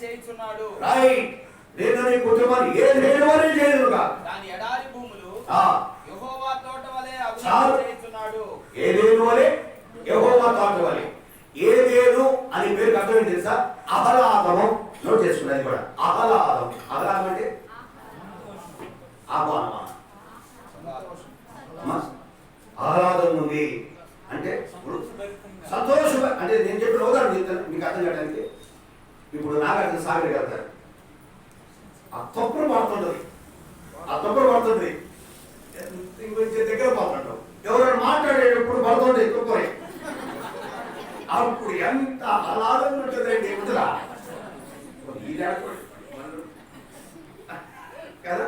చేయుచున్నాడు. రైట్, నేను నీ కుటుంబాన్ని ఏదేను వలె చేయనుగా, దాని ఎడారి భూములు యెహోవా తోట వలె చేయుచున్నాడు. ఏదేను వలె, యెహోవా తోట వలె. ఏదేను అని పేరు అర్థం ఏంటి తెలుసా, ఆహ్లాదము. నోట్ చేసుకున్నది కూడా ఆహ్లాదం. ఆహ్లాదం అంటే ఆహ్లాదం ఉంది అంటే సంతోషం. అంటే నేను చెప్పిన ఉదాహరణ చెప్తాను మీకు అర్థం కావడానికి. ఇప్పుడు నాగార్జున సాగర్కి వెళ్తారు, ఆ తొప్పరు పడుతుంటది, దగ్గర పోతుంటాం, ఎవరైనా మాట్లాడేటప్పుడు పడుతుంటే తొప్పరే, అప్పుడు ఎంత ఆహ్లాదంగా ఉంటుందండి ఎదురా కదా.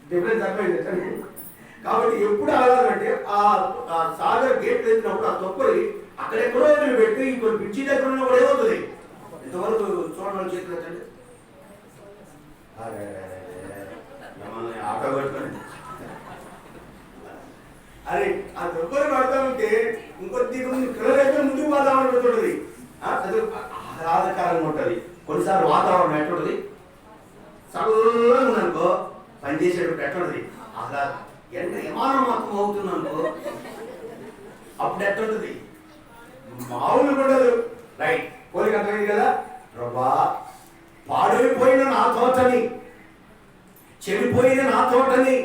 డిఫరెన్స్ అర్థమైంది. కాబట్టి ఎప్పుడు ఆహ్లాదం అంటే ఆ సాగర్ గేట్ తెచ్చినప్పుడు ఆ తొక్కరి అక్కడెక్కడో పెట్టి ఇప్పుడు బ్రిడ్జి దగ్గర ఉన్న కూడా ఏమవుతుంది, ఇంతవరకు చూడండి చేతులు వచ్చండి మిమ్మల్ని ఆటో పెట్టుకోండి. అరే ఆ తొక్కరి పడతా ఉంటే ఇంకొద్ది పిల్లలైతే ముందుకు వాతావరణం పెడుతుంటది, ఆహ్లాదకరంగా ఉంటుంది. కొన్నిసార్లు వాతావరణం ఎట్లుంటుంది, చల్లగా ఉందనుకో పనిచేసేటప్పుడు ఎట్లుంటుంది ఆహ్లాదం. ఎంత విమానం మొత్తం అవుతుందనుకో అప్పుడు ఎట్లుంటుంది, మామూలు ఉండదు. రైట్, కోరిక అర్థమైంది కదా. ప్రభా, పాడైపోయిన నా తోటని, చెడిపోయిన నా తోటని,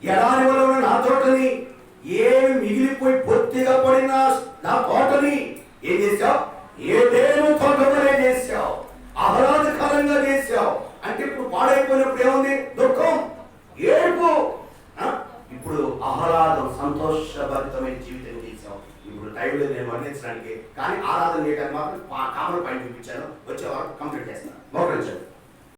ఎడారి వల్ల ఉన్న నా తోటని, ఏమి మిగిలిపోయి పొత్తిగా పడిన నా తోటని ఏం చేశావు, ఏదేను తోట వలె చేశావు, ఆహ్లాదకరంగా చేశావు. అంటే ఇప్పుడు పాడైపోయినప్పుడు ఏముంది, దుఃఖం, ఏడుపు. ఇప్పుడు ఆహ్లాదం, సంతోషభరితమైన జీవితం చేశావు. ఇప్పుడు టైంలో నేను వర్ణించడానికి కానీ ఆరాధన చేయడానికి మాత్రం కామన్ పాయింట్ చూపించాను. వచ్చే వారు కంప్లీట్ చేస్తాను. మోకరించండి.